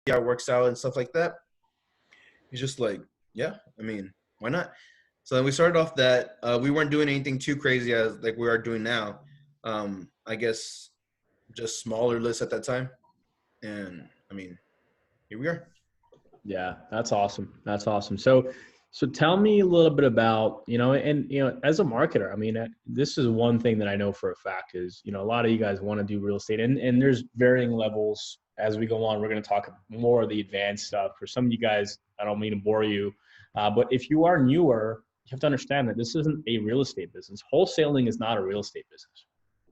how it works out and stuff like that. He's just like, yeah, I mean, why not? So then we started off that. We weren't doing anything too crazy as like we are doing now. I guess just smaller lists at that time. And I mean, here we are. Yeah, that's awesome. That's awesome. So tell me a little bit about, as a marketer, I mean, this is one thing that I know for a fact is, a lot of you guys want to do real estate and there's varying levels as we go on. We're going to talk more of the advanced stuff. For some of you guys, I don't mean to bore you, but if you are newer, you have to understand that this isn't a real estate business. Wholesaling is not a real estate business.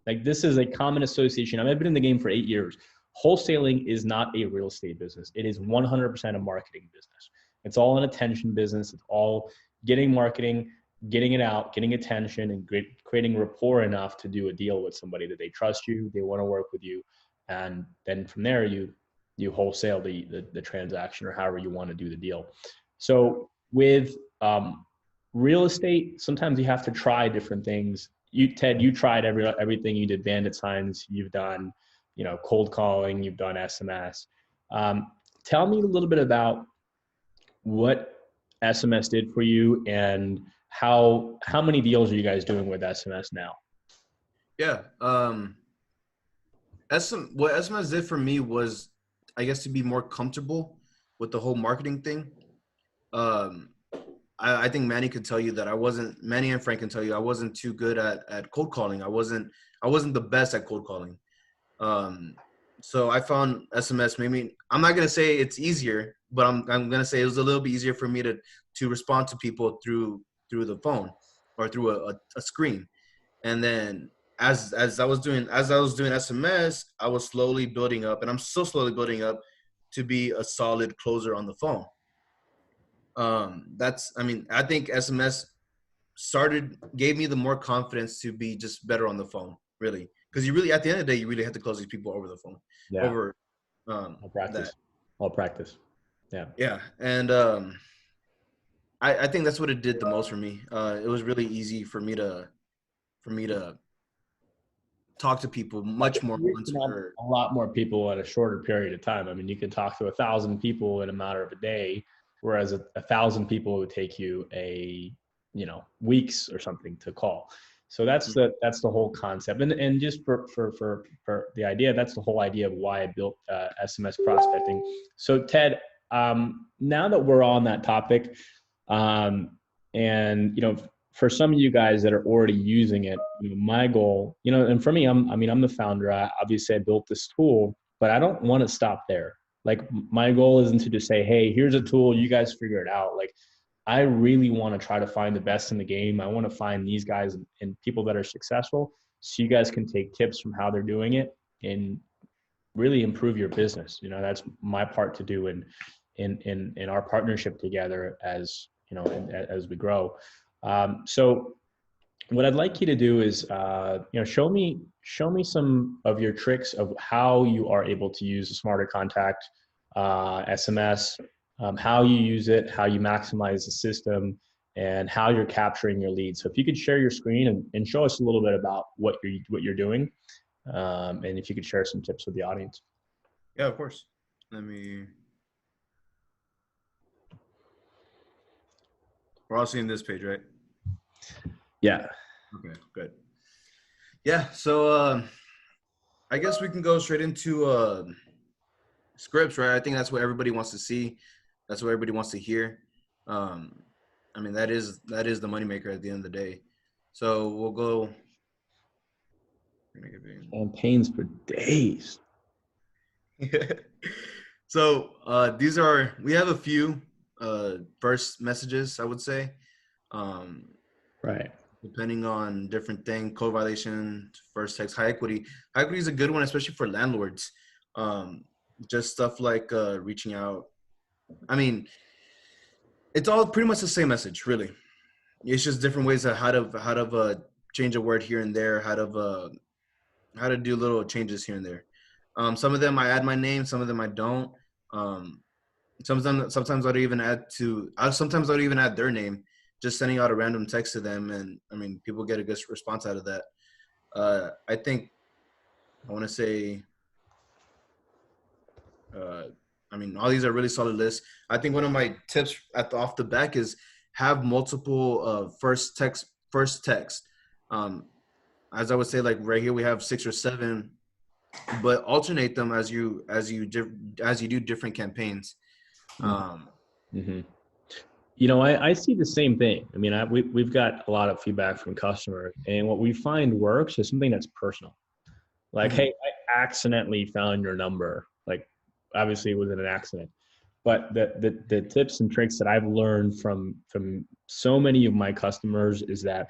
Like, this is a common association. I've been in the game for 8 years. Wholesaling is not a real estate business. It is 100% a marketing business. It's all an attention business. It's all getting marketing, getting it out, getting attention, and creating rapport enough to do a deal with somebody that they trust you, they want to work with you, and then from there you wholesale the transaction or however you want to do the deal. So with real estate, sometimes you have to try different things. Ted, you tried everything. You did bandit signs. You've done, cold calling. You've done SMS. Tell me a little bit about what SMS did for you and how many deals are you guys doing with SMS now? Yeah. What SMS did for me was, I guess, to be more comfortable with the whole marketing thing. I think Manny could tell you that Manny and Frank can tell you I wasn't too good at cold calling. I wasn't the best at cold calling. So I found SMS, maybe, I'm not going to say it's easier, but I'm going to say it was a little bit easier for me to respond to people through the phone or through a screen. And then as I was doing SMS, I was slowly building up, and I'm still slowly building up to be a solid closer on the phone. I think SMS gave me the more confidence to be just better on the phone, really. Because you really, at the end of the day, you really have to close these people over the phone. Yeah. Over I'll practice. that. I'll practice. Yeah. Yeah. And I think that's what it did the most for me. It was really easy for me to talk to people much more. A lot more people in a shorter period of time. I mean, you can talk to 1,000 people in a matter of a day, whereas 1,000 people would take you weeks or something to call. So that's the whole concept. And just for the idea, that's the whole idea of why I built SMS prospecting. So Ted, now that we're on that topic, and for some of you guys that are already using it, my goal, and for me, I'm the founder. Obviously I built this tool, but I don't want to stop there. Like, my goal isn't to just say, hey, here's a tool, you guys figure it out. Like, I really want to try to find the best in the game. I want to find these guys and people that are successful, so you guys can take tips from how they're doing it and really improve your business. That's my part to do in our partnership together as we grow. So what I'd like you to do is, show me some of your tricks of how you are able to use the Smarter Contact SMS, how you use it, how you maximize the system, and how you're capturing your leads. So if you could share your screen and show us a little bit about what you're doing, and if you could share some tips with the audience. Yeah, of course. We're all seeing this page, right? Yeah. Okay, good. Yeah, so I guess we can go straight into scripts, right? I think that's what everybody wants to see. That's what everybody wants to hear. I mean, that is the moneymaker at the end of the day. So we'll go. Campaigns for days. So we have a few first messages, I would say. Right. Depending on different thing, code violation, first text, high equity. High equity is a good one, especially for landlords. Just stuff like reaching out. I mean, it's all pretty much the same message, really. It's just different ways of how to change a word here and there, how to do little changes here and there. Some of them I add my name, some of them I don't. Sometimes I don't even sometimes I don't even add their name. Just sending out a random text to them, and I mean, people get a good response out of that. I want to say I mean, all these are really solid lists. I think one of my tips off the back is have multiple first text. Um, as I would say, like right here we have 6 or 7, but alternate them as you do different campaigns. Um, Mm-hmm. I see the same thing. I mean, we've got a lot of feedback from customers, and what we find works is something that's personal. Like, mhm. hey, I accidentally found your number. Like, obviously, it was an accident. But the tips and tricks that I've learned from so many of my customers is that,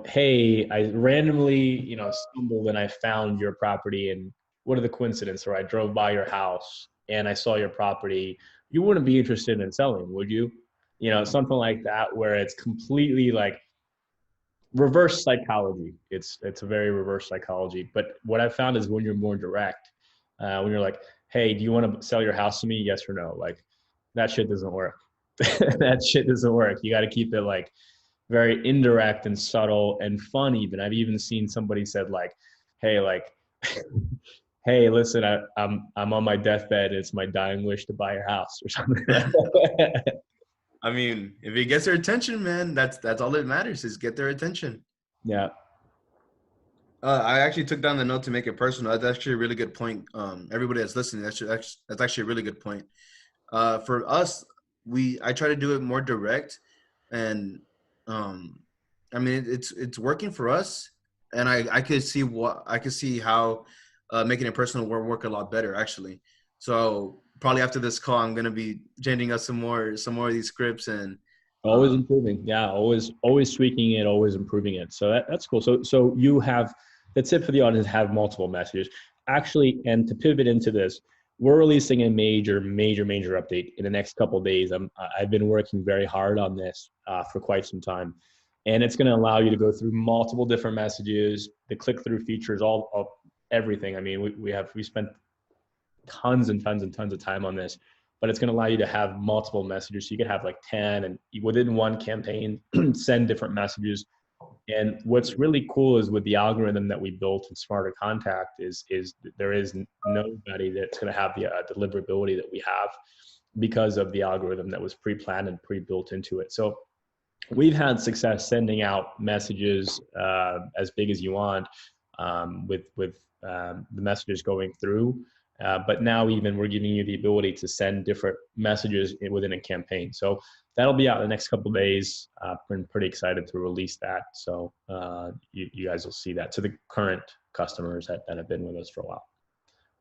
hey, I randomly, stumbled and I found your property, and what are the coincidence? Or I drove by your house and I saw your property. You wouldn't be interested in selling, would you? Something like that, where it's completely like reverse psychology. It's a very reverse psychology. But what I found is when you're more direct, when you're like, hey, do you want to sell your house to me? Yes or no? Like that shit doesn't work. That shit doesn't work. You got to keep it like very indirect and subtle and fun. Even I've even seen somebody said like, hey, like, hey, listen, I'm on my deathbed. It's my dying wish to buy your house or something. I mean, if it gets their attention, man, that's all that matters is get their attention. Yeah. I actually took down the note to make it personal. That's actually a really good point. Everybody that's listening, that's actually a really good point. For us, I try to do it more direct, and um, I mean it's working for us, and I could see how making it personal will work a lot better actually. So probably after this call, I'm gonna be changing up some more of these scripts and Always improving. Yeah, always tweaking it, always improving it. So that's cool. So you have the tip for the audience: have multiple messages. Actually, and to pivot into this, we're releasing a major update in the next couple of days. I've been working very hard on this for quite some time, and it's going to allow you to go through multiple different messages, the click-through features, all everything. I mean, we spent tons and tons and tons of time on this, but it's going to allow you to have multiple messages. So you could have like 10 and within one campaign, send different messages. And what's really cool is with the algorithm that we built in Smarter Contact is there is nobody that's going to have the deliverability that we have because of the algorithm that was pre-planned and pre-built into it. So we've had success sending out messages as big as you want with the messages going through. But now even we're giving you the ability to send different messages within a campaign. So that'll be out in the next couple of days. I'm pretty excited to release that. So you guys will see that to the current customers that have been with us for a while.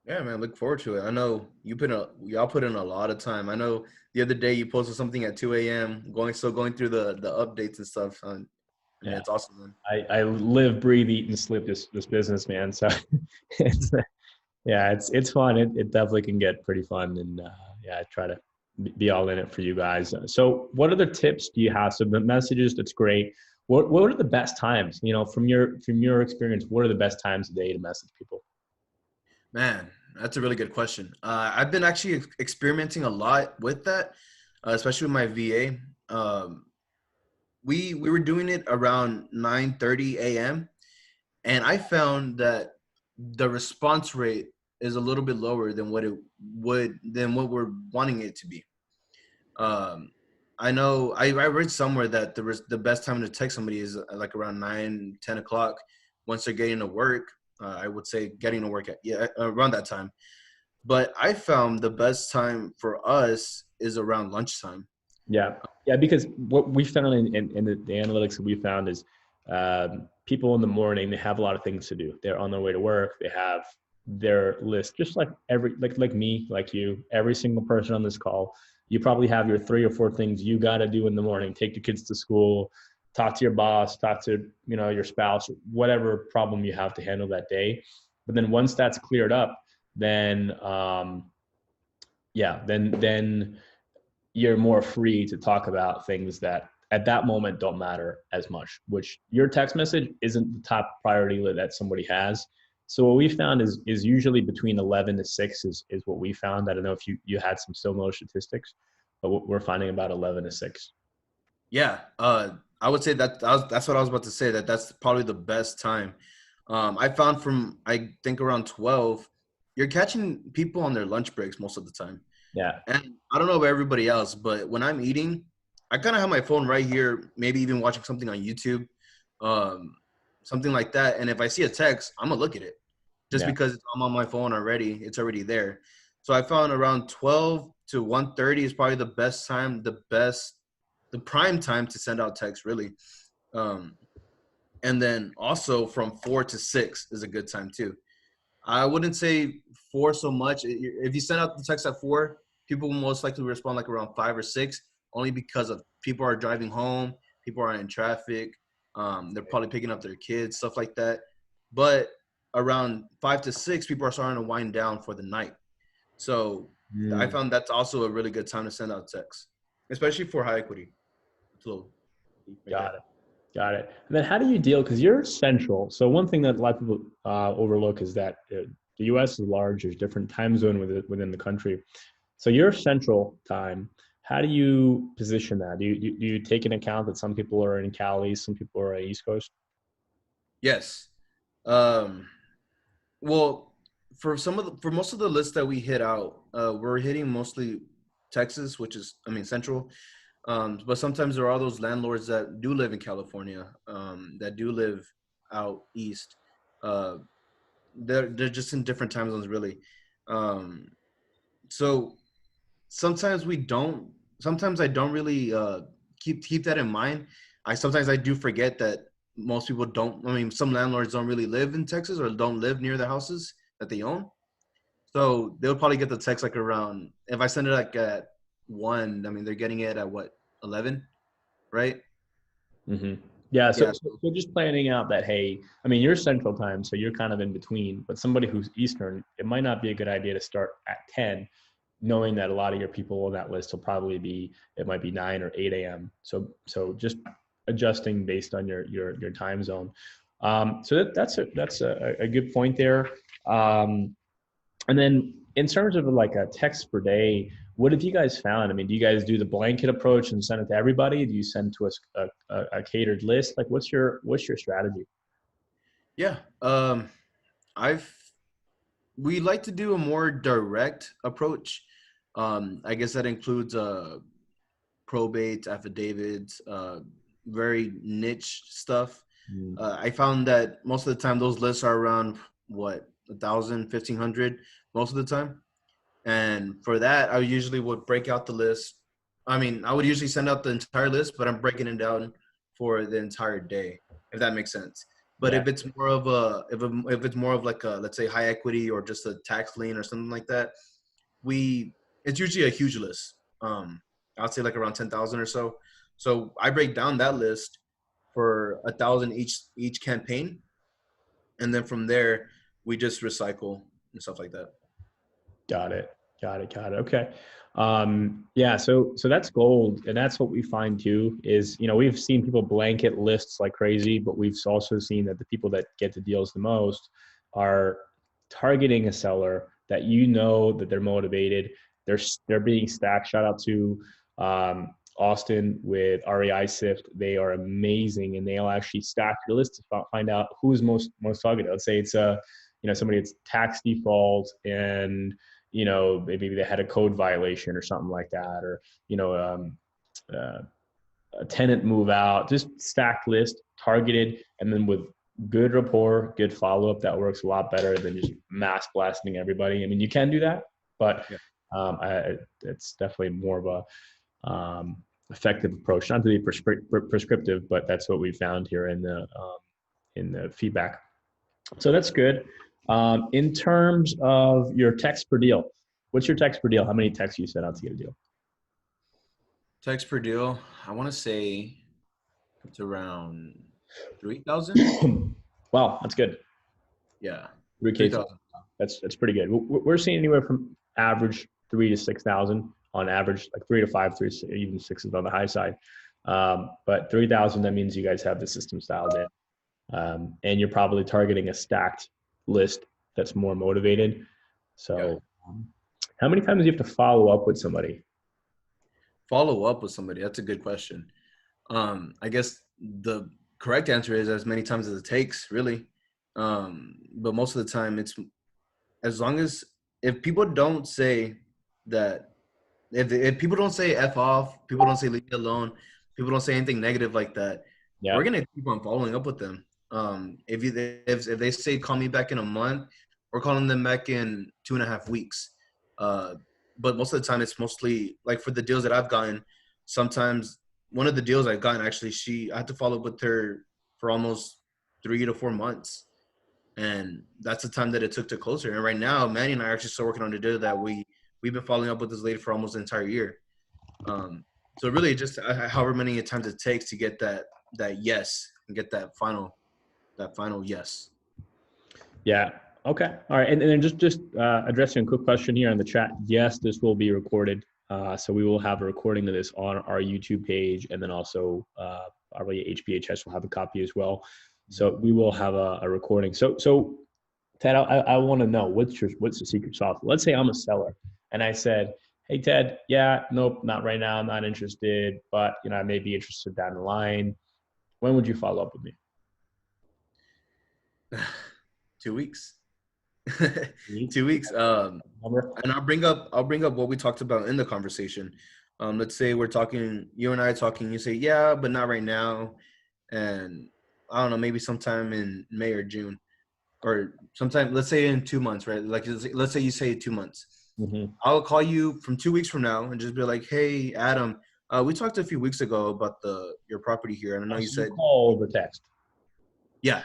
yeah, man, look forward to it. I know y'all put in a lot of time. I know the other day you posted something at 2 a.m. going through the updates and stuff. I mean, Yeah, it's awesome, man. I live, breathe, eat, and sleep this business, man. So it's yeah, it's fun. It definitely can get pretty fun, and yeah, I try to be all in it for you guys. So, what other tips do you have? So the messages, that's great. What are the best times? From your experience, what are the best times of the day to message people? Man, that's a really good question. I've been actually experimenting a lot with that, especially with my VA. We were doing it around 9:30 a.m. and I found that the response rate is a little bit lower than what we're wanting it to be. Um, I know I read somewhere that the best time to text somebody is like around 9, 10 o'clock once they're getting to work. I would say getting to work around that time. But I found the best time for us is around lunchtime. Yeah, yeah, because what we found in the analytics that we found is people in the morning, they have a lot of things to do. They're on their way to work. They have their list, just like like me, like you, every single person on this call. You probably have your 3 or 4 things you got to do in the morning. Take your kids to school, talk to your boss, talk to your spouse, whatever problem you have to handle that day. But then once that's cleared up, then yeah, then you're more free to talk about things that at that moment don't matter as much, which your text message isn't the top priority that somebody has. So what we found is usually between 11 to 6 is what we found. I don't know if you had some similar statistics, but we're finding about 11 to 6. Yeah, I would say that's what I was about to say. That's probably the best time. I found from I think around 12, you're catching people on their lunch breaks most of the time. Yeah. And I don't know about everybody else, but when I'm eating, I kind of have my phone right here, maybe even watching something on YouTube, um, something like that. And if I see a text, I'm gonna look at it just Yeah. because I'm on my phone already. It's already there. So I found around 12 to 1:30 is probably the best time, the prime time to send out text, really. Um, and then also from 4 to 6 is a good time too. I wouldn't say 4 so much. If you send out the text at 4, people will most likely respond like around 5 or 6, only because of people are driving home, people are in traffic, they're probably picking up their kids, stuff like that. But around 5 to 6, people are starting to wind down for the night. So I Mm. found that's also a really good time to send out text, especially for high equity. It's a little deep right Got there. it. Got it. And then how do you deal? Because you're central. So one thing that a lot of people overlook is that the U.S. is large. There's different time zone within the country. So you're central time. How do you position that? Do you take into account that some people are in Cali, some people are on East Coast? Yes. Um, Well, for most of the lists that we hit out, we're hitting mostly Texas, which is, I mean, central. But sometimes there are those landlords that do live in California, that do live out east. Uh, they're just in different time zones, really. Um, so sometimes we don't. Sometimes I don't really keep that in mind. Sometimes I do forget that most people don't. I mean, some landlords don't really live in Texas or don't live near the houses that they own. So they'll probably get the text like around, if I send it like at 1, I mean, they're getting it at what, 11, right? Hmm. Yeah. So, Yeah. so, so just planning out that, hey, I mean, you're central time, so you're kind of in between, but somebody who's Eastern, it might not be a good idea to start at 10, knowing that a lot of your people on that list will probably be, it might be 9 or 8 a.m. So just adjusting based on your time zone. So that's a good point there. Um, And then in terms of like a text per day, what have you guys found? I mean, do you guys do the blanket approach and send it to everybody? Do you send to us a catered list? Like, what's your strategy? Yeah. I've, we like to do a more direct approach. I guess that includes probate, affidavits, very niche stuff. Mm. I found that most of the time those lists are around what, 1,000, 1,500 most of the time. And for that, I usually would break out the list. I mean, I would usually send out the entire list, but I'm breaking it down for the entire day, if that makes sense. But Yeah, if it's more of a if it's more of like a, let's say, high equity or just a tax lien or something like that, we it's usually a huge list. I'll say like around 10,000 or so. So I break down that list for 1,000 each campaign, and then from there we just recycle and stuff like that. got it. Got it. Okay. Yeah. So that's gold, and that's what we find too. Is we've seen people blanket lists like crazy, but we've also seen that the people that get the deals the most are targeting a seller that that they're motivated. They're being stacked. Shout out to Austin with REI Sift. They are amazing, and they'll actually stack your list to find out who's most targeted. Let's say it's somebody that's tax default and maybe they had a code violation or something like that, or uh, a tenant move out, just stacked list, targeted, and then with good rapport, good follow up, that works a lot better than just mass blasting everybody. I mean, you can do that, but Yeah. it's definitely more of a effective approach. Not to be prescriptive, but that's what we found here in the feedback. So that's good. In terms of your text per deal, what's your text per deal? How many texts you sent out to get a deal? Text per deal, I want to say it's around 3,000. Wow, that's good. Yeah, 3K. 3,000. That's pretty good. We're seeing anywhere from average 3 to 6,000 on average, like 3 to 5, even 6 is on the high side. But 3,000, that means you guys have the system styled in, and you're probably targeting a stacked list that's more motivated. Yeah. So, how many times do you have to follow up with somebody? Follow up with somebody. That's a good question. I guess the correct answer is as many times as it takes, really. But most of the time, it's as long as if people don't say that if people don't say F off, people don't say leave me alone, people don't say anything negative like that, Yeah. we're gonna keep on following up with them. If they say call me back in a month, we're calling them back in 2.5 weeks. Uh, but most of the time, it's mostly like for the deals that I've gotten. Sometimes one of the deals I've gotten, actually, I had to follow up with her for almost 3 to 4 months, and that's the time that it took to close her. And right now, Manny and I are actually still working on the deal that we've been following up with this lady for almost the entire year. So really, just however many times it takes to get that yes and get that final yes. Yeah. Okay. All right. And then just addressing a quick question here in the chat. Yes, this will be recorded. So we will have a recording of this on our YouTube page, and then also our HBHS will have a copy as well. So we will have a recording. So Ted, I want to know what's the secret sauce? Let's say I'm a seller, and I said, "Hey Ted, yeah, nope, not right now. I'm not interested, but I may be interested down the line." When would you follow up with me? 2 weeks. Weeks? 2 weeks. Number? And I'll bring up what we talked about in the conversation. Let's say we're talking, you and I talking. You say, yeah, but not right now, and I don't know, maybe sometime in May or June, or sometime. Let's say in 2 months, right? Like let's say you say 2 months. Mm-hmm. I'll call you from 2 weeks from now and just be like, hey, Adam, we talked a few weeks ago about your property here, and I know you So you said, call over text. yeah.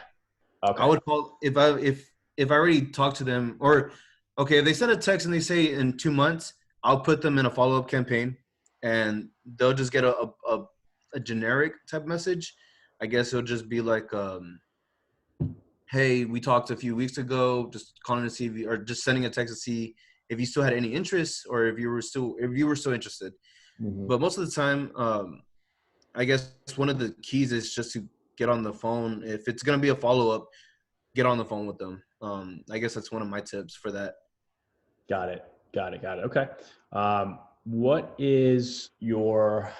I Okay. would call if I already talked to them, or okay, if they send a text and they say in 2 months, I'll put them in a follow-up campaign, and they'll just get a generic type message. I guess it'll just be like, hey, we talked a few weeks ago, just calling to see if or just sending a text to see if you still had any interest, or if you were still interested. Mm-hmm. But most of the time, I guess one of the keys is just to get on the phone. If it's gonna be a follow-up, get on the phone with them. I guess that's one of my tips for that. Got it. Okay. What is your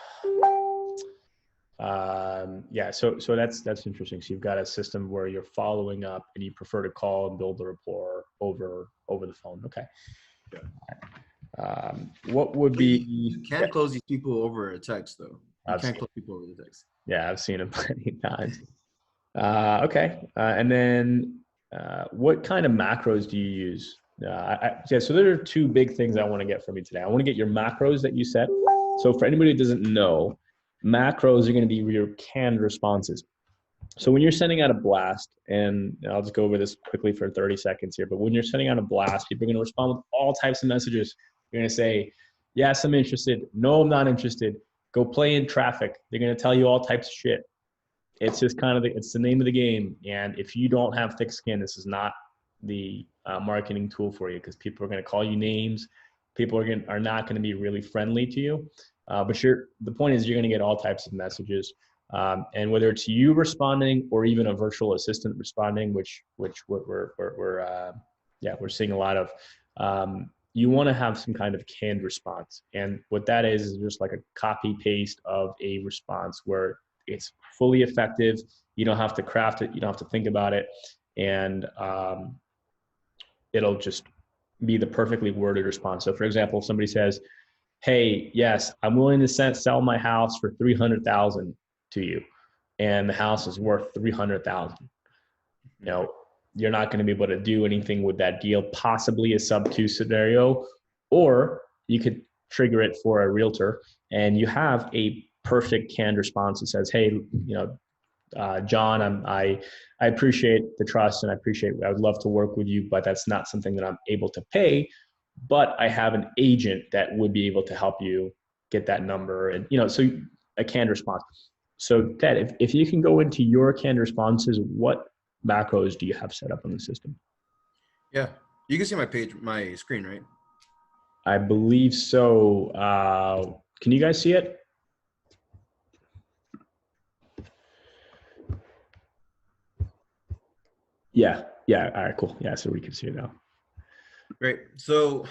yeah, so that's interesting. So you've got a system where you're following up and you prefer to call and build the rapport over the phone. Okay. Yeah. What would But you, be you can't close these people over a text, though. You I've can't seen close people over the text. yeah, I've seen it plenty of times. Okay. And then what kind of macros do you use? Yeah, so there are two big things I want to get from you today. I want to get your macros that you set. So for anybody who doesn't know, macros are going to be your canned responses. So when you're sending out a blast, and I'll just go over this quickly for 30 seconds here, but when you're sending out a blast, people are going to respond with all types of messages. You're going to say, yes, I'm interested. No, I'm not interested. Go play in traffic. They're going to tell you all types of shit. It's just kind of it's the name of the game. And if you don't have thick skin, this is not the marketing tool for you, because people are going to call you names. People are not going to be really friendly to you. But the point is you're going to get all types of messages. And whether it's you responding or even a virtual assistant responding, which we're seeing a lot of, you want to have some kind of canned response. And what that is just like a copy paste of a response where it's fully effective. You don't have to craft it. You don't have to think about it. And it'll just be the perfectly worded response. So for example, if somebody says, hey, yes, I'm willing to sell my house for $300,000 to you, and the house is worth $300,000. You're not going to be able to do anything with that deal, possibly a sub-2 scenario, or you could trigger it for a realtor, and you have a perfect canned response that says, hey, John, I appreciate the trust, and I would love to work with you, but that's not something that I'm able to pay. But I have an agent that would be able to help you get that number, and so a canned response. So Ted, if you can go into your canned responses, what macros do you have set up on the system? Yeah, you can see my screen, right? I believe so. Can you guys see it? Yeah. All right, cool. Yeah, so we can see it now. Great. So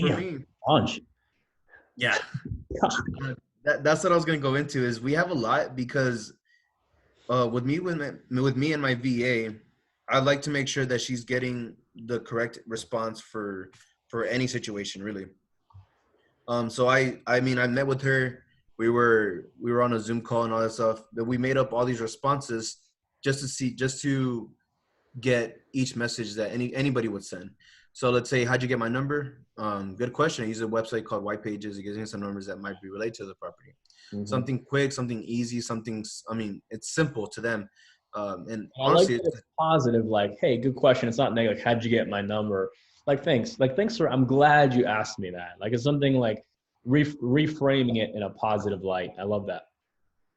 for Damn, me, bunch. yeah, that's what I was gonna go into. Is we have a lot because with me and my VA, I like to make sure that she's getting the correct response for any situation, really. So I mean, I met with her. We were on a Zoom call and all that stuff. But we made up all these responses just to get each message that anybody would send. So let's say, how'd you get my number? Good question. I use a website called White Pages. It gives me some numbers that might be related to the property. Mm-hmm. Something quick, something easy, I mean, it's simple to them. And I like honestly, that it's positive, like, hey, good question. It's not negative. Like, how'd you get my number? Like, thanks. Like, thanks for, I'm glad you asked me that. Like, it's something like reframing it in a positive light. I love that.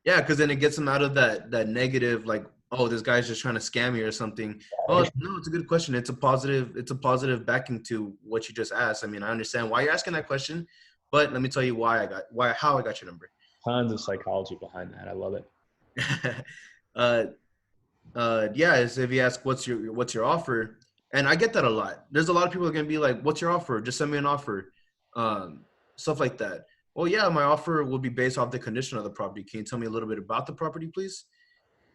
yeah, because then it gets them out of that negative, like, oh, this guy's just trying to scam me or something. Oh no, it's a good question. It's a positive backing to what you just asked. I mean, I understand why you're asking that question, but let me tell you how I got your number. Tons of psychology behind that. I love it. uh, yeah, is if you ask what's your offer, and I get that a lot. There's a lot of people that are gonna be like, "What's your offer? Just send me an offer," um, stuff like that. Well, yeah, my offer will be based off the condition of the property. Can you tell me a little bit about the property, please?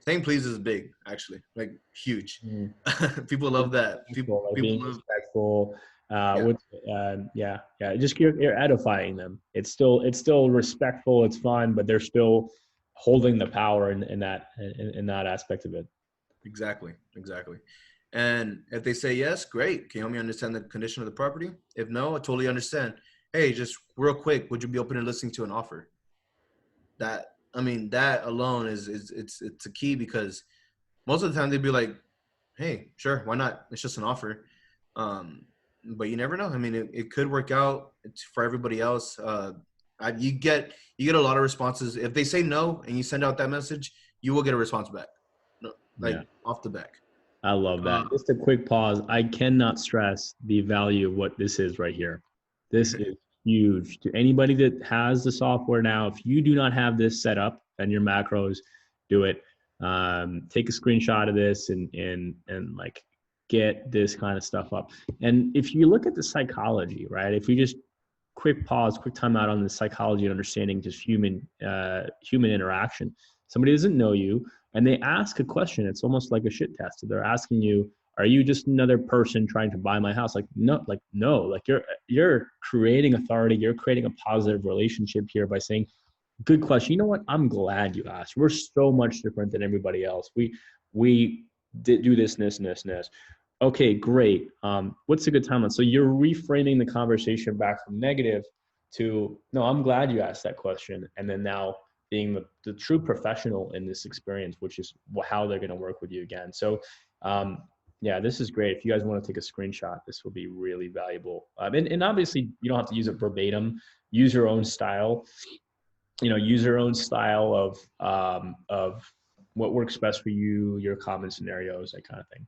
Saying please is big, actually, like huge. Mm. People love that. People Respectful, like people being love, respectful. yeah, With yeah. Just you're edifying them. It's still respectful. It's fun, but they're still holding the power in that aspect of it. exactly. And if they say yes, great. Can you help me understand the condition of the property? If no, I totally understand. Hey, just real quick, would you be open to listening to an offer? That I mean, that alone is it's a key, because most of the time they'd be like, "Hey, sure, why not? It's just an offer." Um, but you never know. I mean, it could work out. It's for everybody else. You get a lot of responses. If they say no and you send out that message, you will get a response back, no, like Yeah. off the back. I love that. Um, Just a quick pause. I cannot stress the value of what this is right here. This is huge to anybody that has the software now. If you do not have this set up and your macros, do it. Take a screenshot of this and like get this kind of stuff up. And if you look at the psychology, right? If you just quick pause, quick time out on the psychology and understanding just human interaction. Somebody doesn't know you and they ask a question. It's almost like a shit test. So they're asking you, are you just another person trying to buy my house? Like no, like you're creating authority. You're creating a positive relationship here by saying, good question. You know what? I'm glad you asked. We're so much different than everybody else. We did do this. Okay, great. What's a good timeline? So you're reframing the conversation back from negative to, no, I'm glad you asked that question. And then now being the true professional in this experience, which is how they're going to work with you again. So, yeah, this is great. If you guys want to take a screenshot, this will be really valuable. And obviously, you don't have to use it verbatim. Use your own style. Use your own style of what works best for you, your common scenarios, that kind of thing.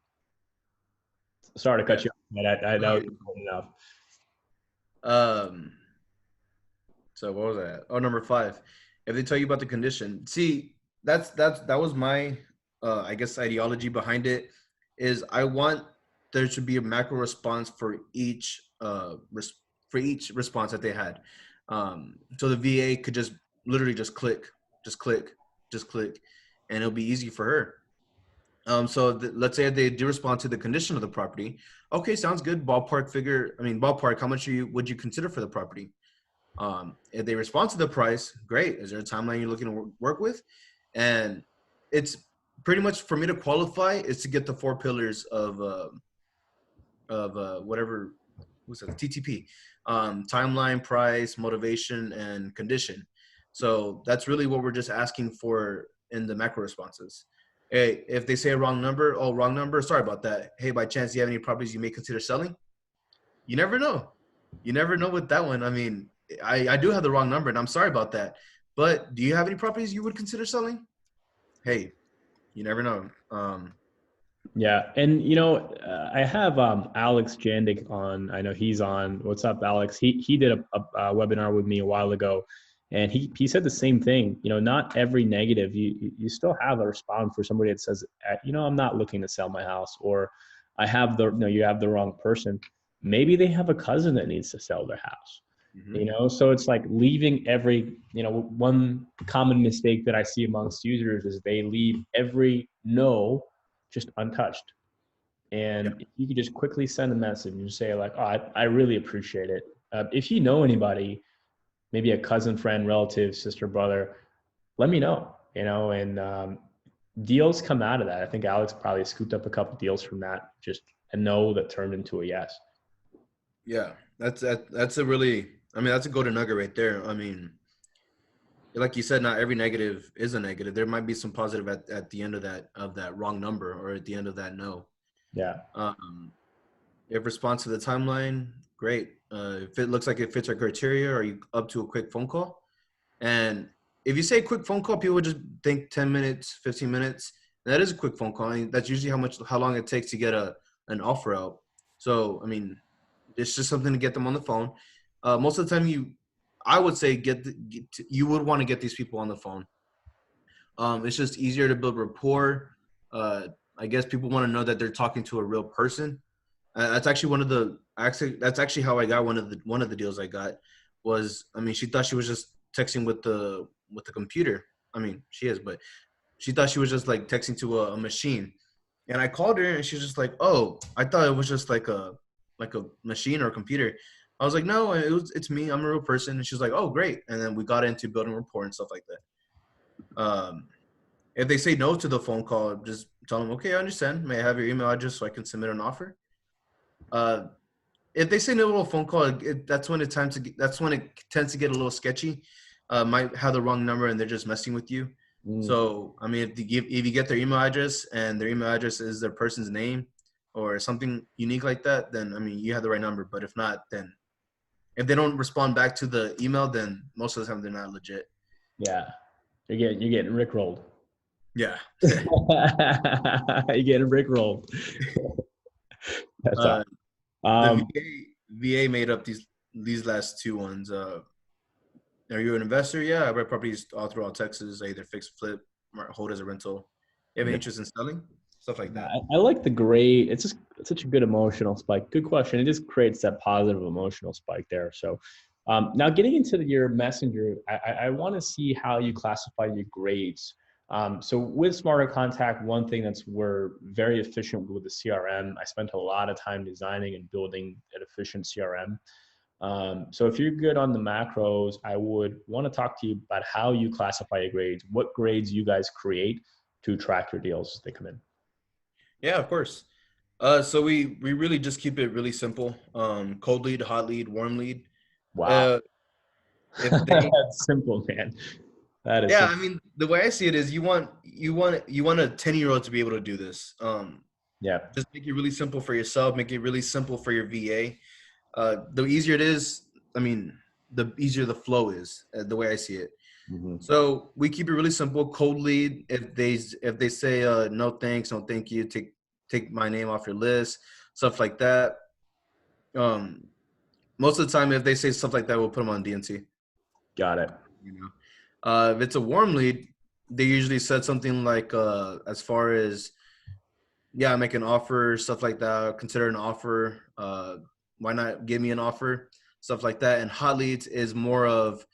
Sorry to cut yeah. you off, but that No, was important enough. um, so what was that? Oh, number 5. If they tell you about the condition, see, that was my, I guess, ideology behind it. Is I want there to be a macro response for each response that they had. So the VA could just literally just click, just click, and it'll be easy for her. So let's say they do respond to the condition of the property. Okay, sounds good. Ballpark figure. I mean, ballpark. How much would you consider for the property? If they respond to the price, great. Is there a timeline you're looking to work with? And it's pretty much, for me to qualify, is to get the 4 pillars of whatever what's that, TTP, timeline, price, motivation, and condition. So that's really what we're just asking for in the macro responses. Hey, if they say a wrong number, oh, wrong number, sorry about that. Hey, by chance, do you have any properties you may consider selling? You never know. You never know with that one. I mean, I do have the wrong number, and I'm sorry about that. But do you have any properties you would consider selling? Hey, you never know. Yeah, and I have Alex Jandik on. I know he's on. What's up, Alex? He did a webinar with me a while ago, and he said the same thing. Not every negative you still have a response for somebody that says, I'm not looking to sell my house, or I have the no, you have the wrong person. Maybe they have a cousin that needs to sell their house. Mhm. So it's like leaving every, one common mistake that I see amongst users is they leave every no just untouched. Yeah. And if you could just quickly send a message and say like, oh, I really appreciate it. If you know anybody maybe a cousin, friend, relative, sister, brother, let me know, and deals come out of that. I think Alex probably scooped up a couple deals from that, just a no that turned into a yes. Yeah, that's a really, I mean, that's a golden nugget right there. I mean, like you said, not every negative is a negative. There might be some positive at the end of that wrong number or at the end of that no. Yeah. Um, if response to the timeline, great. If it looks like it fits our criteria, are you up to a quick phone call? And if you say quick phone call, people would just think 10 minutes, 15 minutes. And that is a quick phone call. I mean, that's usually how long it takes to get an offer out. So, I mean, it's just something to get them on the phone. Most of the time, I would say you would want to get these people on the phone. It's just easier to build rapport. I guess people want to know that they're talking to a real person. That's actually that's actually how I got one of the deals I got was, I mean, she thought she was just texting with the computer. I mean, she is, but she thought she was just like texting to a machine. And I called her and she's just like, "Oh, I thought it was just like a machine or a computer." I was like, "No, it's me. I'm a real person." And she's like, "Oh, great." And then we got into building rapport and stuff like that. If they say no to the phone call, just tell them, "Okay, I understand. May I have your email address so I can submit an offer?" Uh, if they say no to a phone call, that's when that's when it tends to get a little sketchy. Might have the wrong number and they're just messing with you. Mm. So, I mean, if you get their email address and their email address is their person's name or something unique like that, then, I mean, you have the right number. But if not, then if they don't respond back to the email, then most of the time they're not legit. Yeah. You're getting rickrolled. Yeah. You're getting rickrolled. That's all. The Um, VA made up these last two ones. Are you an investor? Yeah, I rent properties all throughout Texas. I either fix, flip, or hold as a rental. You have any yeah. interest in selling? Stuff like that. I like the grade. It's just such a good emotional spike. Good question. It just creates that positive emotional spike there. So now getting into your messenger, I want to see how you classify your grades. So with Smarter Contact, one thing we're very efficient with the CRM. I spent a lot of time designing and building an efficient CRM. So if you're good on the macros, I would want to talk to you about how you classify your grades, what grades you guys create to track your deals as they come in. Yeah, of course. So we really just keep it really simple. Cold lead, hot lead, warm lead. Wow. Uh, if they, That's simple, man. That is yeah, simple. I mean, the way I see it is, you want a 10-year-old to be able to do this. Yeah. Just make it really simple for yourself. Make it really simple for your VA. The easier it is, I mean, the easier the flow is. The way I see it. Mhm. So we keep it really simple. Cold lead. If they say no thanks, no thank you, take my name off your list, stuff like that. Um, Most of the time, if they say stuff like that, we'll put them on DNC. Got it. You know, if it's a warm lead, they usually said something like, as far as, yeah, make an offer, stuff like that. Consider an offer. Why not give me an offer, stuff like that. And hot leads is more of,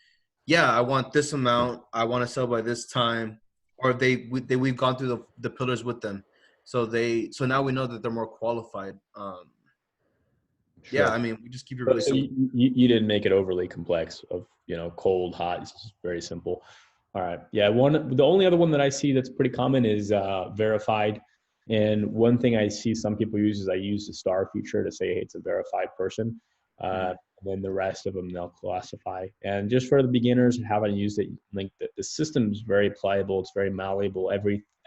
yeah, I want this amount. I want to sell by this time. Or we've gone through the pillars with them, so now we know that they're more qualified. Yeah, Sure. I mean, we just keep it So, really so simple. you didn't make it overly complex of, cold, hot. It's just very simple. All right. Yeah. The only other one that I see that's pretty common is verified. And one thing I see some people use is I use the star feature to say, hey, it's a verified person. Mhm. And then the rest of them they'll classify. And just for the beginners and haven't used it, like the system is very pliable. It's very malleable.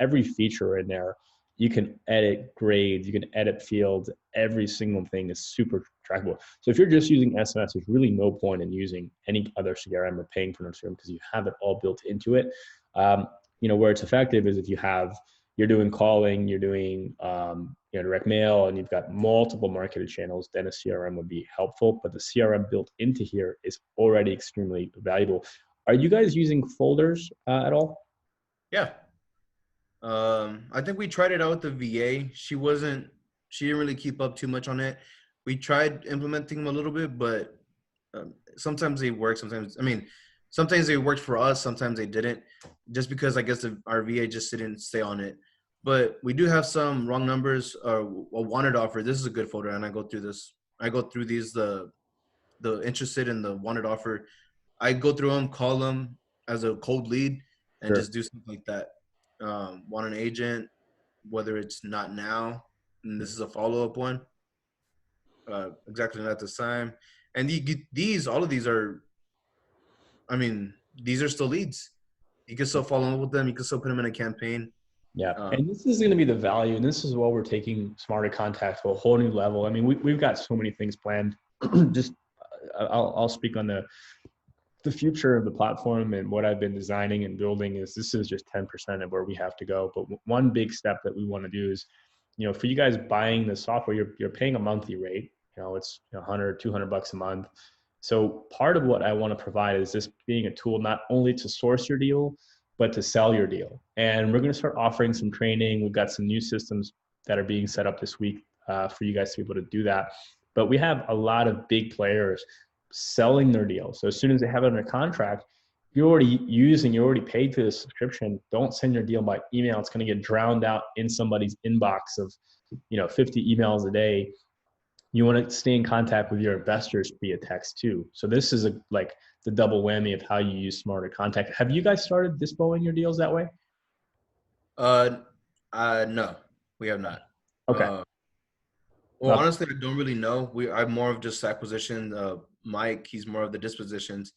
Every feature in there, you can edit grades, you can edit fields. Every single thing is super trackable. So if you're just using SMS, there's really no point in using any other CRM or paying for another CRM because you have it all built into it. Where it's effective is if you're doing calling, you're doing direct mail, and you've got multiple marketed channels, then a CRM would be helpful. But the CRM built into here is already extremely valuable. Are you guys using folders at all? Yeah. I think we tried it out with the VA. She didn't really keep up too much on it. We tried implementing them a little bit, but sometimes they work. Sometimes they worked for us. Sometimes they didn't, just because I guess our VA just didn't stay on it. But we do have some wrong numbers. A wanted offer. This is a good folder, and I go through this. I go through these the interested in the wanted offer. I go through them, call them as a cold lead, and Sure. just do something like that. Want an agent, whether it's not now, and this is a follow up one, exactly not this time. And all of these are, I mean, these are still leads. You can still follow up with them. You can still put them in a campaign. Yeah. Um, And this is going to be the value. And this is what we're taking Smarter Contact to a whole new level. I mean, we've got so many things planned. Just I'll speak on the future of the platform and what I've been designing and building is this is just 10% of where we have to go. But one big step that we want to do is, for you guys buying the software, you're paying a monthly rate. It's 100, $200 a month. So part of what I want to provide is this being a tool not only to source your deal, but to sell your deal. And we're going to start offering some training. We've got some new systems that are being set up this week for you guys to be able to do that. But we have a lot of big players selling their deal. So as soon as they have it under contract, you're already paid for the subscription. Don't send your deal by email. It's going to get drowned out in somebody's inbox of, 50 emails a day. You want to stay in contact with your investors via text too. So this is like the double whammy of how you use Smarter Contact. Have you guys started dispoing your deals that way? no, we have not. Okay. Well, Well, honestly, I don't really know. I'm more of just acquisition. Mike, he's more of the dispositions.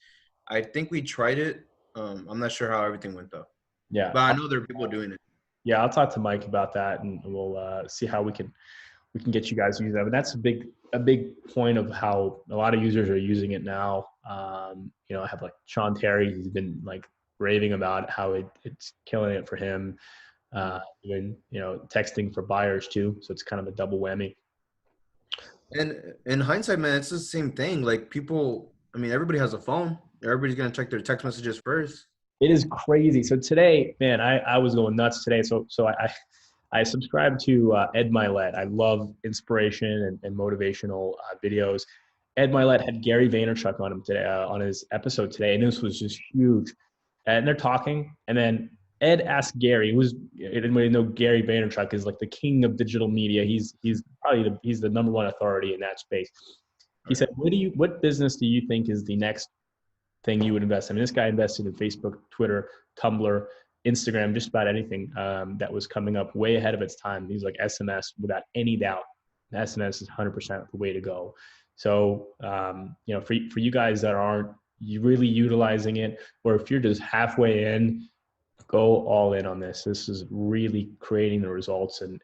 I think we tried it. I'm not sure how everything went though, yeah. but I know there are people doing it. Yeah, I'll talk to Mike about that, and we'll see how we can get you guys to use that. But that's a big point of how a lot of users are using it now. I have like Sean Terry, he's been like raving about how it's killing it for him. Even texting for buyers too, so it's kind of a double whammy. And in hindsight, man, it's the same thing. Like people, I mean, everybody has a phone. Everybody's gonna check their text messages first. It is crazy. So today, man, I was going nuts today. So I subscribe to Ed Milet. I love inspiration and motivational videos. Ed Milet had Gary Vaynerchuk on him today on his episode today, and this was just huge. And they're talking, and then Ed asked Gary, who's anybody know Gary Vaynerchuk is like the king of digital media. He's probably he's the number one authority in that space. He said, "What business do you think is the next thing you would invest?" I mean, this guy invested in Facebook, Twitter, Tumblr, Instagram, just about anything that was coming up way ahead of its time. He's like SMS without any doubt. SMS is 100% the way to go. So, for you guys that aren't really utilizing it, or if you're just halfway in, go all in on this. This is really creating the results. And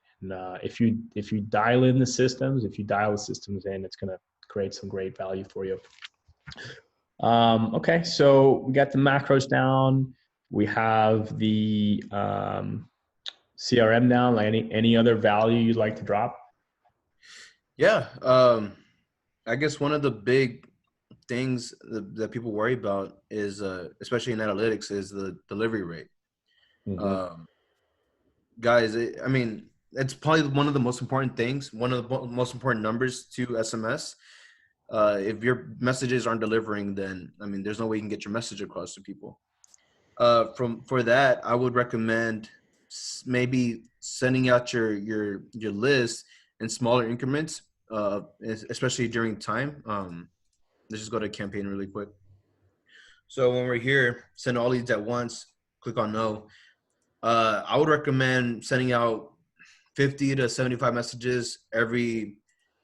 if you dial in the systems, if you dial the systems in, it's going to create some great value for you. Okay, so we got the macros down. We have the CRM down. Like any other value you'd like to drop? Yeah. I guess one of the big things that people worry about is, especially in analytics, is the delivery rate. Mm-hmm. Guys, I mean, it's probably one of the most important things, one of the most important numbers to SMS. If your messages aren't delivering, then I mean, there's no way you can get your message across to people. For that, I would recommend maybe sending out your list in smaller increments, especially during time. Let's just go to campaign really quick. So when we're here, send all leads at once. Click on no. I would recommend sending out 50 to 75 messages every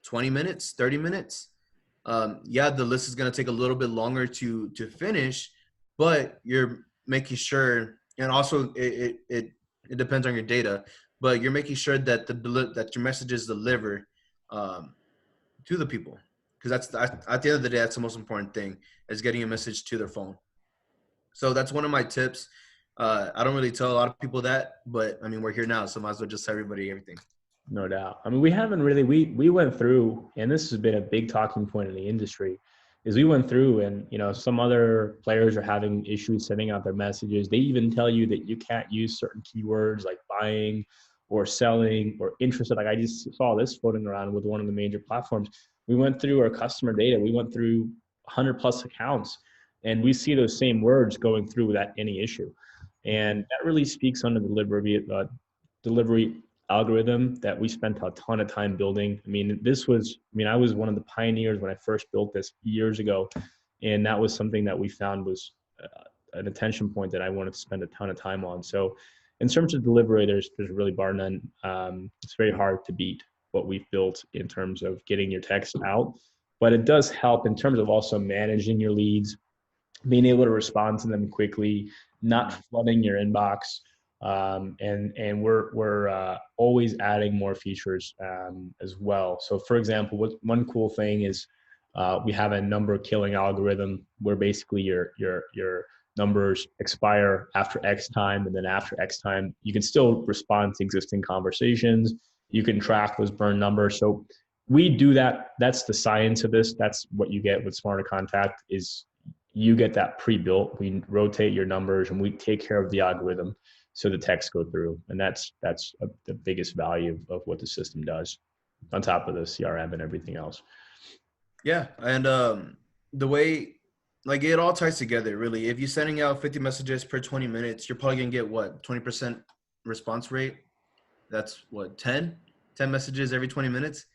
20 minutes, 30 minutes. Yeah, the list is going to take a little bit longer to finish, but you're making sure, and also it depends on your data, but you're making sure that that your messages deliver to the people, because that's at the end of the day, that's the most important thing, is getting a message to their phone. So that's one of my tips. I don't really tell a lot of people that, but I mean, we're here now, so might as well just tell everybody everything. No doubt. I mean, we haven't really, we went through, and this has been a big talking point in the industry, is we went through and, some other players are having issues sending out their messages. They even tell you that you can't use certain keywords like buying or selling or interested. Like I just saw this floating around with one of the major platforms. We went through our customer data. We went through 100 plus accounts, and we see those same words going through without any issue. And that really speaks on the delivery algorithm that we spent a ton of time building. I mean, I was one of the pioneers when I first built this years ago. And that was something that we found was an attention point that I wanted to spend a ton of time on. So in terms of delivery, there's really bar none. It's very hard to beat what we've built in terms of getting your text out, but it does help in terms of also managing your leads, being able to respond to them quickly, not flooding your inbox. And we're always adding more features as well. So for example, one cool thing is we have a number killing algorithm where basically your numbers expire after X time, and then after X time, you can still respond to existing conversations. You can track those burn numbers. So we do that. That's the science of this. That's what you get with Smarter Contact is you get that pre-built. We rotate your numbers and we take care of the algorithm so the texts go through. And that's the biggest value of what the system does on top of the CRM and everything else. Yeah. And the way, like, it all ties together, really. If you're sending out 50 messages per 20 minutes, you're probably going to get what, 20% response rate? That's what, 10 messages every 20 minutes?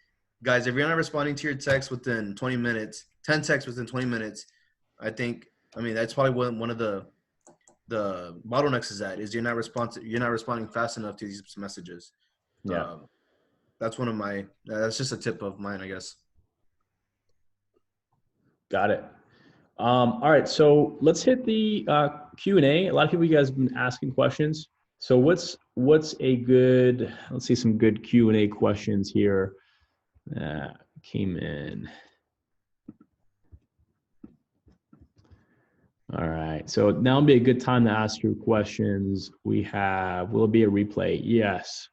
Guys, if you're not responding to your text within 20 minutes, 10 texts within 20 minutes, I mean, that's probably one of the bottlenecks is you're not responding fast enough to these messages. Yeah. That's that's just a tip of mine, I guess. Got it. All right, so let's hit the Q&A. A lot of people, you guys have been asking questions. So what's a good, let's see some good Q&A questions here that came in. All right, so now would be a good time to ask your questions. We have, will it be a replay? Yes.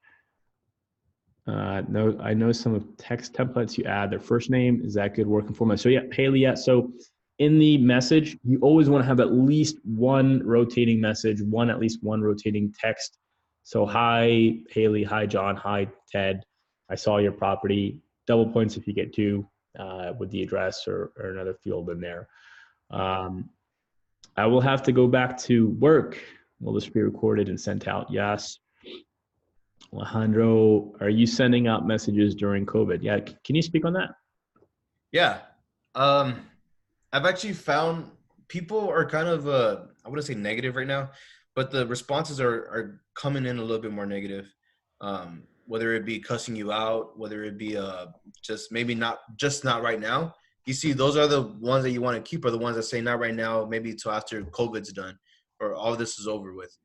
No, I know some of text templates you add their first name. Is that good working format? So yeah, Haley, yeah. So in the message, you always want to have at least one rotating message, at least one rotating text. So hi, Haley. Hi, John. Hi, Ted. I saw your property. Double points if you get two with the address or another field in there. I will have to go back to work. Will this be recorded and sent out? Yes. Alejandro, are you sending out messages during COVID? Yeah. Can you speak on that? Yeah. I've actually found people are kind of, I wouldn't say negative right now, but the responses are coming in a little bit more negative. Whether it be cussing you out, whether it be just maybe not right now. You see, those are the ones that you want to keep, are the ones that say not right now, maybe until after COVID's done or all this is over with.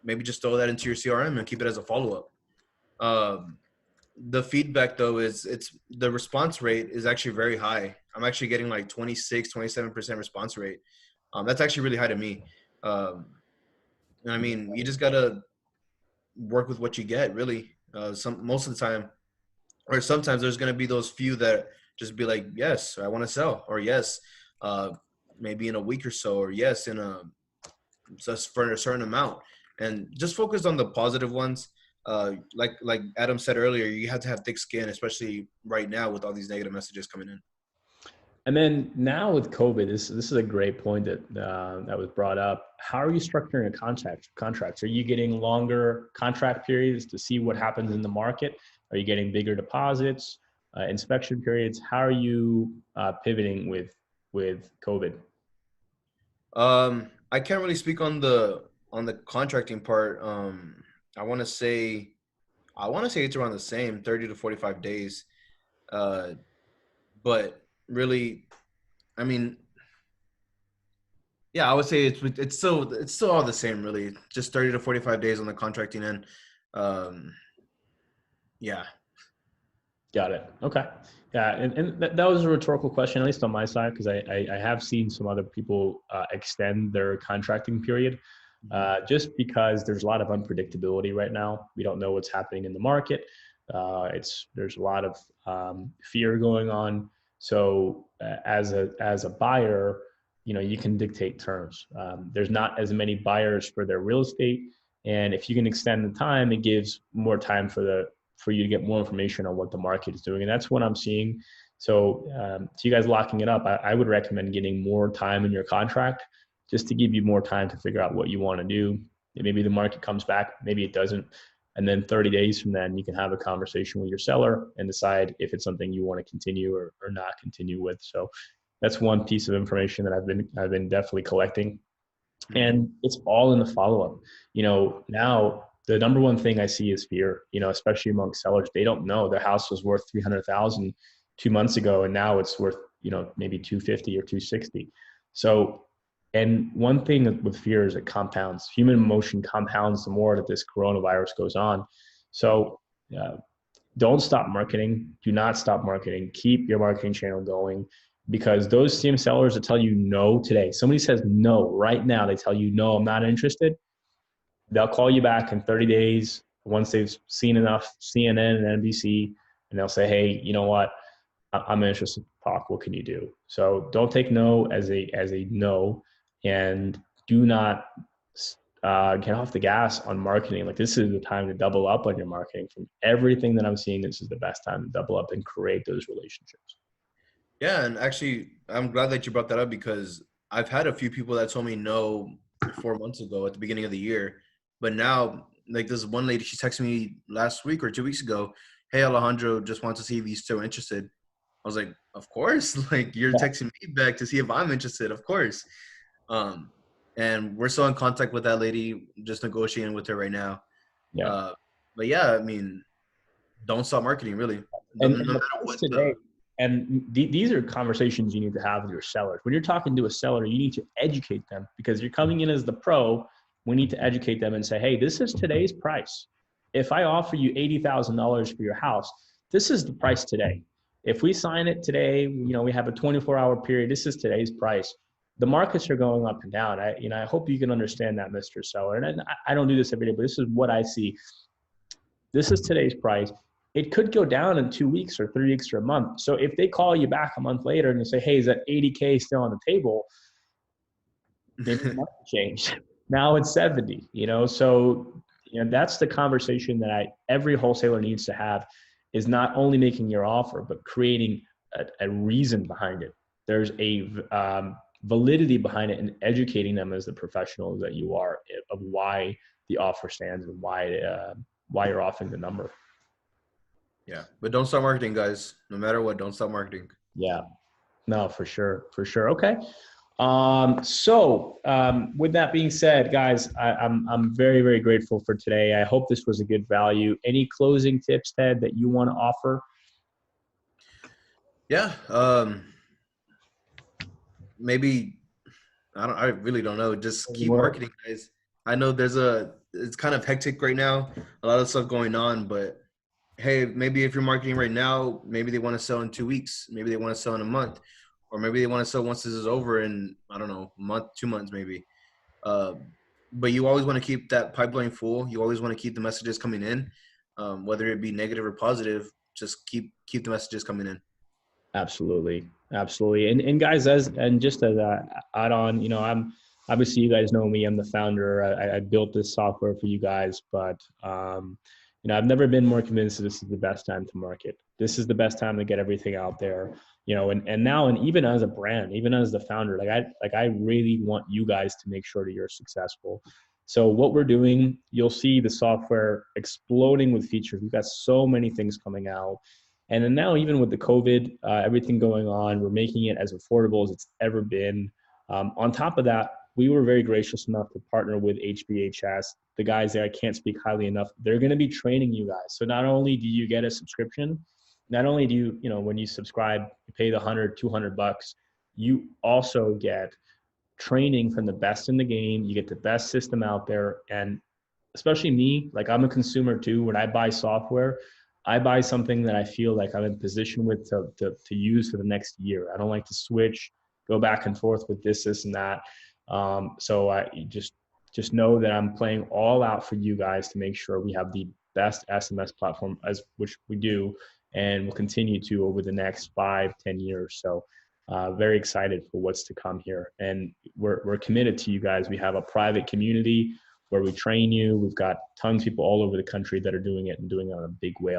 Maybe just throw that into your CRM and keep it as a follow-up. The feedback though is the response rate is actually very high. I'm actually getting like 26-27% response rate. That's actually really high to me. And I mean, you just gotta work with what you get, really. Most of the time, or sometimes there's gonna be those few that just be like, yes, I want to sell, or yes, maybe in a week or so, or yes, just for a certain amount, and just focus on the positive ones. Like Adam said earlier, you have to have thick skin, especially right now with all these negative messages coming in. And then now with COVID, this is a great point that was brought up. How are you structuring a contracts? Are you getting longer contract periods to see what happens in the market? Are you getting bigger deposits, inspection periods? How are you pivoting with COVID? I can't really speak on the contracting part. I want to say it's around the same 30 to 45 days. But really, I mean, yeah, I would say it's still all the same, really. Just 30 to 45 days on the contracting end. Yeah. Got it. Okay. Yeah, and that was a rhetorical question, at least on my side, because I have seen some other people extend their contracting period just because there's a lot of unpredictability right now. We don't know what's happening in the market. There's a lot of fear going on. So as a buyer, you can dictate terms. There's not as many buyers for their real estate, and if you can extend the time, it gives more time for you to get more information on what the market is doing. And that's what I'm seeing. So you guys locking it up, I would recommend getting more time in your contract just to give you more time to figure out what you want to do. Maybe the market comes back, maybe it doesn't. And then 30 days from then, you can have a conversation with your seller and decide if it's something you want to continue or not continue with. So that's one piece of information that I've been definitely collecting. And it's all in the follow-up. Now the number one thing I see is fear, especially among sellers. They don't know their house was worth 300,000 2 months ago, and now it's worth, maybe 250 or 260. So, and one thing with fear is it compounds. Human emotion compounds the more that this coronavirus goes on. So, don't stop marketing. Do not stop marketing. Keep your marketing channel going, because those same sellers that tell you no today, somebody says no right now, they tell you, no, I'm not interested. They'll call you back in 30 days once they've seen enough CNN and NBC, and they'll say, hey, you know what? I'm interested to talk. What can you do? So don't take no as a no, and do not get off the gas on marketing. Like, this is the time to double up on your marketing. From everything that I'm seeing, this is the best time to double up and create those relationships. Yeah, and actually, I'm glad that you brought that up, because I've had a few people that told me no 4 months ago at the beginning of the year, but now, like, this one lady, she texted me last week or 2 weeks ago, hey, Alejandro, just want to see if you're still interested. I was like, of course. Like, you're Yeah. texting me back to see if I'm interested, of course. And we're still in contact with that lady, just negotiating with her right now. Yeah. But yeah, I mean, don't stop marketing, really. No, And, no and the matter price what. today, and these are conversations you need to have with your sellers. When you're talking to a seller, you need to educate them, because you're coming in as the pro. We need to educate them and say, hey, this is today's price. If I offer you $80,000 for your house, this is the price today. If we sign it today, we have a 24-hour period. This is today's price. The markets are going up and down. I hope you can understand that, Mr. Seller. And I don't do this every day, but this is what I see. This is today's price. It could go down in 2 weeks or 3 weeks or a month. So if they call you back a month later and they say, hey, is that 80K still on the table? Maybe the market changed. Now it's 70, so that's the conversation that every wholesaler needs to have, is not only making your offer, but creating a reason behind it. There's a validity behind it, and educating them as the professionals that you are, of why the offer stands and why you're offering the number. Yeah, but don't stop marketing, guys. No matter what, don't stop marketing. Yeah, no, for sure. Okay. With that being said, guys, I'm very, very grateful for today. I hope this was a good value. Any closing tips, Ted, that you want to offer? Yeah, maybe I really don't know. Just keep marketing, guys. I know it's kind of hectic right now, a lot of stuff going on, but hey, maybe if you're marketing right now, maybe they want to sell in 2 weeks, maybe they want to sell in a month, or maybe they want to sell once this is over in, I don't know, a month, 2 months maybe. Uh, but you always want to keep that pipeline full. You always want to keep the messages coming in, whether it be negative or positive. Just keep the messages coming in. Absolutely. And guys, just as a add on, I'm obviously, you guys know me. I'm the founder. I built this software for you guys, but I've never been more convinced that this is the best time to market. This is the best time to get everything out there. And now, and even as a brand, even as the founder, I really want you guys to make sure that you're successful. So what we're doing, you'll see the software exploding with features. We've got so many things coming out. And then now, even with the COVID, everything going on, we're making it as affordable as it's ever been. On top of that, we were very gracious enough to partner with HBHS. The guys there, I can't speak highly enough. They're going to be training you guys. So not only do you get a subscription, not only do you, when you subscribe, you pay the $100-200, you also get training from the best in the game. You get the best system out there. And especially me, like, I'm a consumer too. When I buy software, I buy something that I feel like I'm in position with to use for the next year. I don't like to switch, go back and forth with this and that. So I just know that I'm playing all out for you guys to make sure we have the best SMS platform, as which we do, and we'll continue to over the next 5-10 years. So very excited for what's to come here. And we're committed to you guys. We have a private community where we train you. We've got tons of people all over the country that are doing it, and doing it on a big way,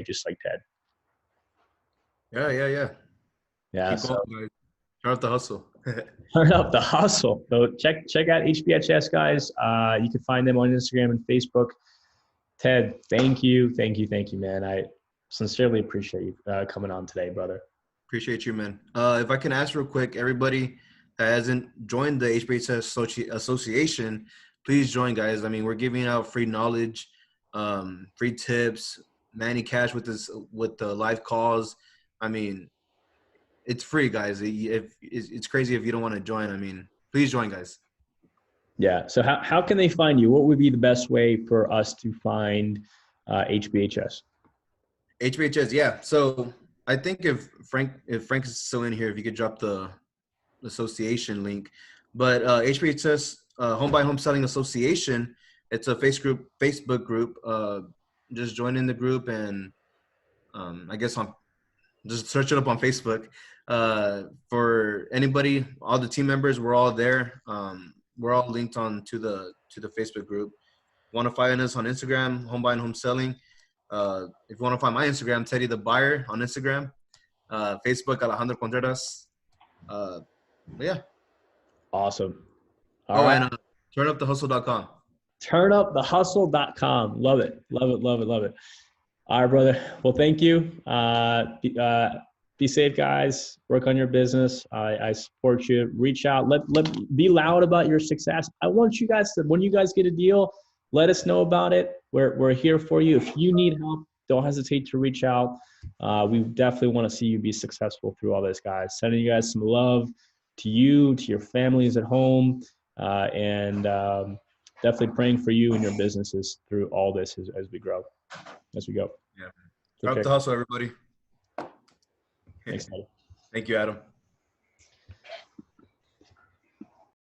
just like Ted. Yeah. Yeah. Keep So going, guys. Turn up the hustle. turn up the hustle. So check out HBHS, guys. You can find them on Instagram and Facebook. Ted, thank you, man. I sincerely appreciate you coming on today, brother. Appreciate you, man. If I can ask real quick, everybody that hasn't joined the HBHS Association, please join, guys. I mean, we're giving out free knowledge, free tips, Manny Cash with the live calls. I mean, it's free, guys. If it's crazy if you don't want to join. I mean, please join, guys. Yeah. So how can they find you? What would be the best way for us to find HBHS? HBHS, yeah. So I think if Frank is still in here, if you could drop the association link. But HBHS Home by Home Selling Association, it's a Facebook group. Just join in the group, and I guess just search it up on Facebook. For anybody, all the team members, we're all there. We're all linked on to the Facebook group. Want to find us on Instagram, Home Buying Home Selling. If you want to find my Instagram, Teddy the Buyer on Instagram. Facebook, Alejandro Contreras. Yeah. Awesome. All right. And turnupthehustle.com. Turnupthehustle.com. Love it. Love it. Love it. Love it. All right, brother. Well, thank you. Be safe, guys. Work on your business. I support you. Reach out. Be loud about your success. I want you guys to, when you guys get a deal, let us know about it. We're here for you. If you need help, don't hesitate to reach out. We definitely want to see you be successful through all this, guys. Sending you guys some love to you, to your families at home, and definitely praying for you and your businesses through all this as we grow, as we go. Yeah. Turn up the hustle, everybody. Thanks, Adam. Thank you, Adam.